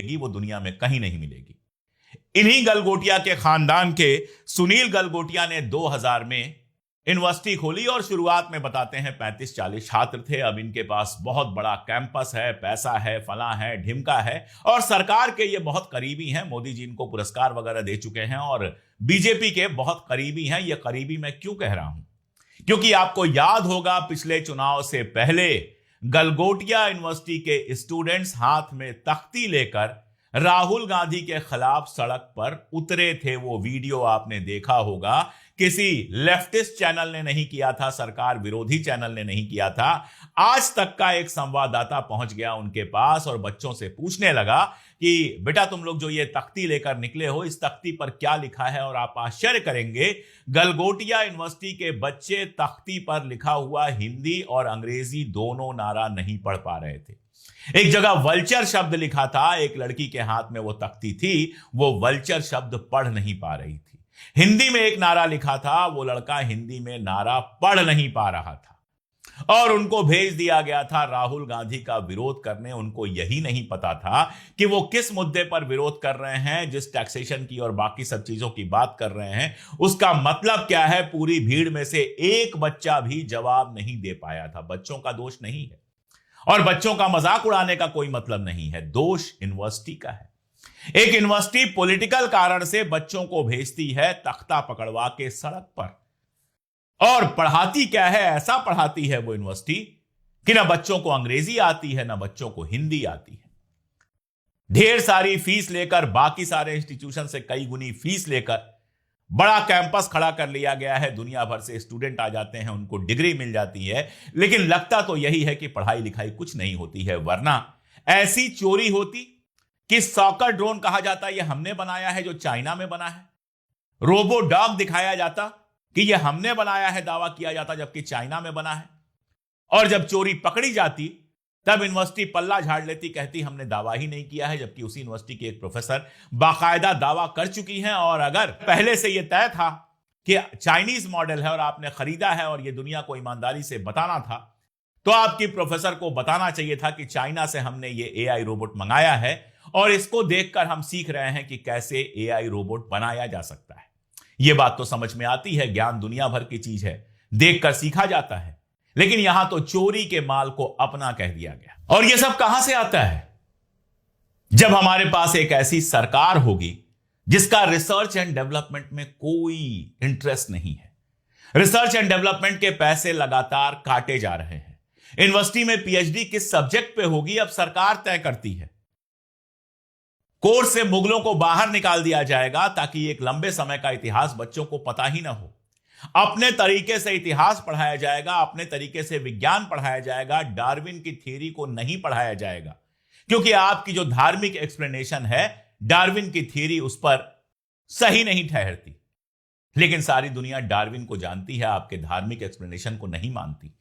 मिलेगी वो दुनिया में कहीं नहीं मिलेगी। इन्हीं गलगोटिया के खानदान के सुनील गलगोटिया ने 2000 में यूनिवर्सिटी खोली और शुरुआत में बताते हैं 35-40 छात्र थे। अब इनके पास बहुत बड़ा कैंपस है, पैसा है, फला है, ढिमका है और सरकार के ये बहुत करीबी हैं। मोदी जी इनको पुरस्कार वगैरह दे चुके हैं और बीजेपी के बहुत करीबी हैं। ये करीबी मैं क्यों कह रहा हूं? क्योंकि आपको याद होगा पिछले चुनाव से पहले गलगोटिया यूनिवर्सिटी के स्टूडेंट्स हाथ में तख्ती लेकर राहुल गांधी के खिलाफ सड़क पर उतरे थे। वो वीडियो आपने देखा होगा। किसी लेफ्टिस्ट चैनल ने नहीं किया था, सरकार विरोधी चैनल ने नहीं किया था। आज तक का एक संवाददाता पहुंच गया उनके पास और बच्चों से पूछने लगा कि बेटा तुम लोग जो ये तख्ती लेकर निकले हो, इस तख्ती पर क्या लिखा है? और आप आश्चर्य करेंगे, गलगोटिया यूनिवर्सिटी के बच्चे तख्ती पर लिखा हुआ हिंदी और अंग्रेजी दोनों नारा नहीं पढ़ पा रहे थे। एक जगह वल्चर शब्द लिखा था, एक लड़की के हाथ में वो तख्ती थी, वो वल्चर शब्द पढ़ नहीं पा रही थी। हिंदी में एक नारा लिखा था, वो लड़का हिंदी में नारा पढ़ नहीं पा रहा था और उनको भेज दिया गया था राहुल गांधी का विरोध करने। उनको यही नहीं पता था कि वो किस मुद्दे पर विरोध कर रहे हैं, जिस टैक्सेशन की और बाकी सब चीजों की बात कर रहे हैं उसका मतलब क्या है। पूरी भीड़ में से एक बच्चा भी जवाब नहीं दे पाया था। बच्चों का दोष नहीं है और बच्चों का मजाक उड़ाने का कोई मतलब नहीं है, दोष यूनिवर्सिटी का है। एक यूनिवर्सिटी पॉलिटिकल कारण से बच्चों को भेजती है तख्ता पकड़वा के सड़क पर और पढ़ाती क्या है? ऐसा पढ़ाती है वो यूनिवर्सिटी कि ना बच्चों को अंग्रेजी आती है ना बच्चों को हिंदी आती है। ढेर सारी फीस लेकर, बाकी सारे इंस्टीट्यूशन से कई गुनी फीस लेकर बड़ा कैंपस खड़ा कर लिया गया है। दुनिया भर से स्टूडेंट आ जाते हैं, उनको डिग्री मिल जाती है, लेकिन लगता तो यही है कि पढ़ाई लिखाई कुछ नहीं होती है। वरना ऐसी चोरी होती कि सॉकर ड्रोन कहा जाता ये हमने बनाया है जो चाइना में बना है, रोबो डॉग दिखाया जाता कि ये हमने बनाया है, दावा किया जाता जबकि चाइना में बना है। और जब चोरी पकड़ी जाती तब यूनिवर्सिटी पल्ला झाड़ लेती, कहती हमने दावा ही नहीं किया है, जबकि उसी यूनिवर्सिटी के एक प्रोफेसर बाकायदा दावा कर चुकी हैं। और अगर पहले से यह तय था कि चाइनीज मॉडल है और आपने खरीदा है और यह दुनिया को ईमानदारी से बताना था, तो आपकी प्रोफेसर को बताना चाहिए था कि चाइना से हमने ये एआई रोबोट मंगाया है और इसको देखकर हम सीख रहे हैं कि कैसे एआई रोबोट बनाया जा सकता है। यह बात तो समझ में आती है, ज्ञान दुनिया भर की चीज है, देखकर सीखा जाता है। लेकिन यहां तो चोरी के माल को अपना कह दिया गया। और यह सब कहां से आता है? जब हमारे पास एक ऐसी सरकार होगी जिसका रिसर्च एंड डेवलपमेंट में कोई इंटरेस्ट नहीं है। रिसर्च एंड डेवलपमेंट के पैसे लगातार काटे जा रहे हैं। यूनिवर्सिटी में पीएचडी किस सब्जेक्ट पे होगी अब सरकार तय करती है। कोर्स से मुगलों को बाहर निकाल दिया जाएगा ताकि एक लंबे समय का इतिहास बच्चों को पता ही ना हो। अपने तरीके से इतिहास पढ़ाया जाएगा, अपने तरीके से विज्ञान पढ़ाया जाएगा, डार्विन की थ्योरी को नहीं पढ़ाया जाएगा, क्योंकि आपकी जो धार्मिक एक्सप्लेनेशन है डार्विन की थ्योरी उस पर सही नहीं ठहरती। लेकिन सारी दुनिया डार्विन को जानती है, आपके धार्मिक एक्सप्लेनेशन को नहीं मानती।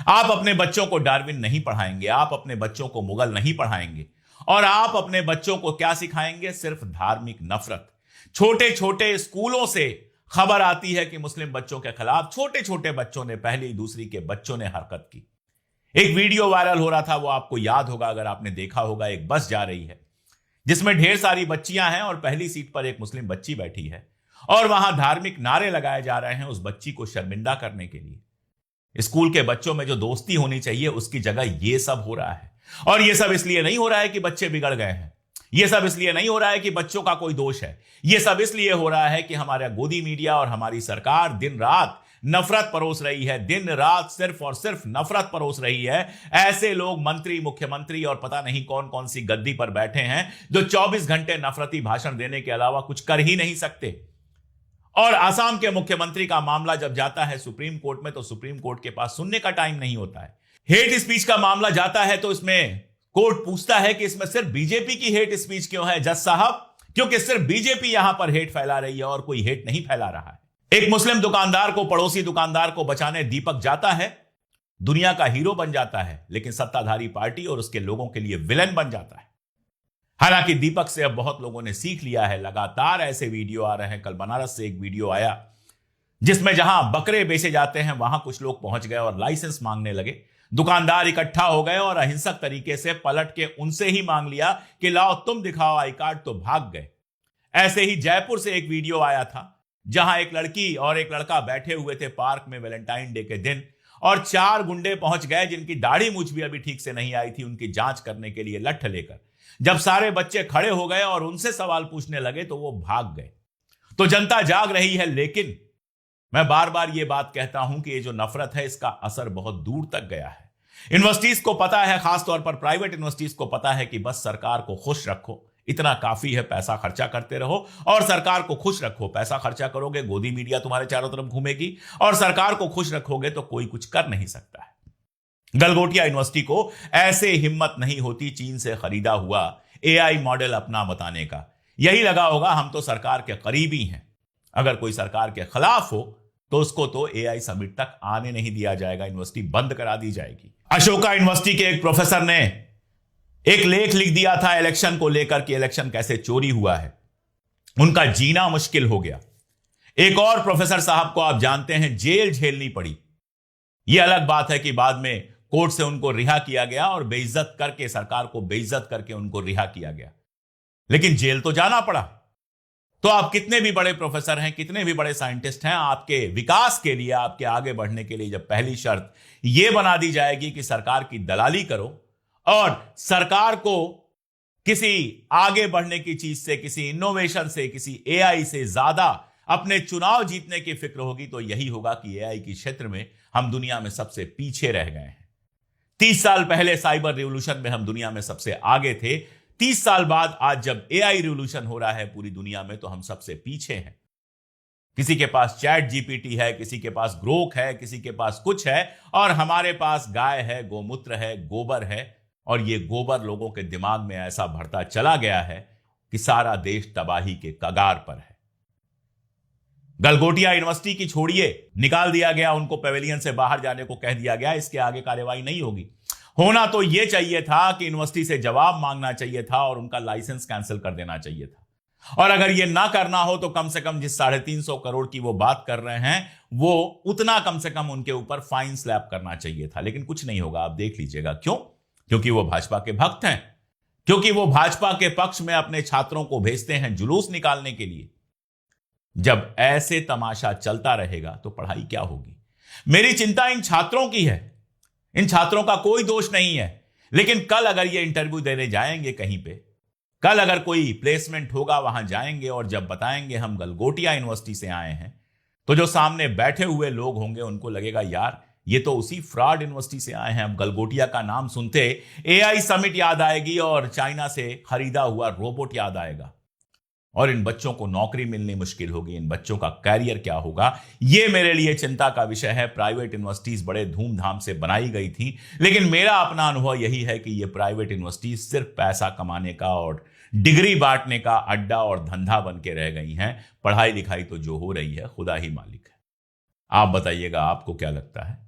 आप अपने बच्चों को डार्विन नहीं पढ़ाएंगे, आप अपने बच्चों को मुगल नहीं पढ़ाएंगे और आप अपने बच्चों को क्या सिखाएंगे? सिर्फ धार्मिक नफरत। छोटे छोटे स्कूलों से खबर आती है कि मुस्लिम बच्चों के खिलाफ छोटे छोटे बच्चों ने, पहली दूसरी के बच्चों ने हरकत की। एक वीडियो वायरल हो रहा था, वो आपको याद होगा अगर आपने देखा होगा। एक बस जा रही है जिसमें ढेर सारी बच्चियां हैं और पहली सीट पर एक मुस्लिम बच्ची बैठी है और वहां धार्मिक नारे लगाए जा रहे हैं उस बच्ची को शर्मिंदा करने के लिए। स्कूल के बच्चों में जो दोस्ती होनी चाहिए उसकी जगह यह सब हो रहा है। और यह सब इसलिए नहीं हो रहा है कि बच्चे बिगड़ गए हैं, यह सब इसलिए नहीं हो रहा है कि बच्चों का कोई दोष है। यह सब इसलिए हो रहा है कि हमारा गोदी मीडिया और हमारी सरकार दिन रात नफरत परोस रही है, दिन रात सिर्फ और सिर्फ नफरत परोस रही है। ऐसे लोग मंत्री, मुख्यमंत्री और पता नहीं कौन कौन सी गद्दी पर बैठे हैं जो 24 घंटे नफरती भाषण देने के अलावा कुछ कर ही नहीं सकते। और असम के मुख्यमंत्री का मामला जब जाता है सुप्रीम कोर्ट में तो सुप्रीम कोर्ट के पास सुनने का टाइम नहीं होता है। हेट स्पीच का मामला जाता है तो इसमें कोर्ट पूछता है कि इसमें सिर्फ बीजेपी की हेट स्पीच क्यों है जज साहब, क्योंकि सिर्फ बीजेपी यहां पर हेट फैला रही है और कोई हेट नहीं फैला रहा है। एक मुस्लिम दुकानदार को, पड़ोसी दुकानदार को बचाने दीपक जाता है, दुनिया का हीरो बन जाता है, लेकिन सत्ताधारी पार्टी और उसके लोगों के लिए विलेन बन जाता है। हालांकि दीपक से अब बहुत लोगों ने सीख लिया है, लगातार ऐसे वीडियो आ रहे हैं। कल बनारस से एक वीडियो आया जिसमें जहां बकरे बेचे जाते हैं वहां कुछ लोग पहुंच गए और लाइसेंस मांगने लगे। दुकानदार इकट्ठा हो गए और अहिंसक तरीके से पलट के उनसे ही मांग लिया कि लाओ तुम दिखाओ आई कार्ड, तो भाग गए। ऐसे ही जयपुर से एक वीडियो आया था जहां एक लड़की और एक लड़का बैठे हुए थे पार्क में वैलेंटाइन डे के दिन, और 4 गुंडे पहुंच गए जिनकी दाढ़ी मूछ भी अभी ठीक से नहीं आई थी, उनकी जांच करने के लिए लठ लेकर। जब सारे बच्चे खड़े हो गए और उनसे सवाल पूछने लगे तो वो भाग गए। तो जनता जाग रही है, लेकिन मैं बार बार ये बात कहता हूं कि ये जो नफरत है इसका असर बहुत दूर तक गया है। यूनिवर्सिटीज को पता है, खासतौर पर प्राइवेट यूनिवर्सिटीज को पता है कि बस सरकार को खुश रखो, इतना काफी है, पैसा खर्चा करते रहो और सरकार को खुश रखो। पैसा खर्चा करोगे, गोदी मीडिया तुम्हारे चारों तरफ घूमेगी, और सरकार को खुश रखोगे तो कोई कुछ कर नहीं सकता है। गलगोटिया यूनिवर्सिटी को ऐसे हिम्मत नहीं होती चीन से खरीदा हुआ एआई मॉडल अपना बताने का। यही लगा होगा हम तो सरकार के करीबी हैं, अगर कोई सरकार के खिलाफ हो तो उसको तो एआई समिट तक आने नहीं दिया जाएगा, यूनिवर्सिटी बंद करा दी जाएगी। अशोका यूनिवर्सिटी के एक प्रोफेसर ने एक लेख लिख दिया था इलेक्शन को लेकर कि इलेक्शन कैसे चोरी हुआ है, उनका जीना मुश्किल हो गया। एक और प्रोफेसर साहब को आप जानते हैं जेल झेलनी पड़ी। यह अलग बात है कि बाद में कोर्ट से उनको रिहा किया गया और बेइज्जत करके, सरकार को बेइज्जत करके उनको रिहा किया गया, लेकिन जेल तो जाना पड़ा। तो आप कितने भी बड़े प्रोफेसर हैं, कितने भी बड़े साइंटिस्ट हैं, आपके विकास के लिए, आपके आगे बढ़ने के लिए जब पहली शर्त यह बना दी जाएगी कि सरकार की दलाली करो और सरकार को किसी आगे बढ़ने की चीज से, किसी इनोवेशन से, किसी एआई से ज्यादा अपने चुनाव जीतने की फिक्र होगी, तो यही होगा कि एआई के क्षेत्र में हम दुनिया में सबसे पीछे रह गए हैं। 30 साल पहले साइबर रिवॉल्यूशन में हम दुनिया में सबसे आगे थे। 30 साल बाद आज जब एआई रिवॉल्यूशन हो रहा है पूरी दुनिया में, तो हम सबसे पीछे हैं। किसी के पास चैट जीपीटी है, किसी के पास ग्रोक है, किसी के पास कुछ है, और हमारे पास गाय है, गोमूत्र है, गोबर है, और ये गोबर लोगों के दिमाग में ऐसा भरता चला गया है कि सारा देश तबाही के कगार पर है। गलगोटिया यूनिवर्सिटी की छोड़िए, निकाल दिया गया, उनको पेविलियन से बाहर जाने को कह दिया गया, इसके आगे कार्रवाई नहीं होगी। होना तो यह चाहिए था कि यूनिवर्सिटी से जवाब मांगना चाहिए था और उनका लाइसेंस कैंसिल कर देना चाहिए था। और अगर यह ना करना हो तो कम से कम जिस 350 करोड़ की वो बात कर रहे हैं, वो उतना कम से कम उनके ऊपर फाइन स्लैप करना चाहिए था, लेकिन कुछ नहीं होगा। आप देख लीजिएगा। क्यों? क्योंकि वो भाजपा के भक्त हैं, क्योंकि वो भाजपा के पक्ष में अपने छात्रों को भेजते हैं जुलूस निकालने के लिए। जब ऐसे तमाशा चलता रहेगा तो पढ़ाई क्या होगी? मेरी चिंता इन छात्रों की है। इन छात्रों का कोई दोष नहीं है, लेकिन कल अगर ये इंटरव्यू देने जाएंगे कहीं पे, कल अगर कोई प्लेसमेंट होगा, वहां जाएंगे और जब बताएंगे हम गलगोटिया यूनिवर्सिटी से आए हैं, तो जो सामने बैठे हुए लोग होंगे उनको लगेगा यार ये तो उसी फ्रॉड यूनिवर्सिटी से आए हैं। अब गलगोटिया का नाम सुनते एआई समिट याद आएगी और चाइना से खरीदा हुआ रोबोट याद आएगा, और इन बच्चों को नौकरी मिलनी मुश्किल होगी। इन बच्चों का कैरियर क्या होगा, ये मेरे लिए चिंता का विषय है। प्राइवेट यूनिवर्सिटीज बड़े धूमधाम से बनाई गई थी, लेकिन मेरा अपना अनुभव यही है कि ये प्राइवेट यूनिवर्सिटीज सिर्फ पैसा कमाने का और डिग्री बांटने का अड्डा और धंधा बन के रह गई हैं। पढ़ाई लिखाई तो जो हो रही है खुदा ही मालिक है। आप बताइएगा, आपको क्या लगता है?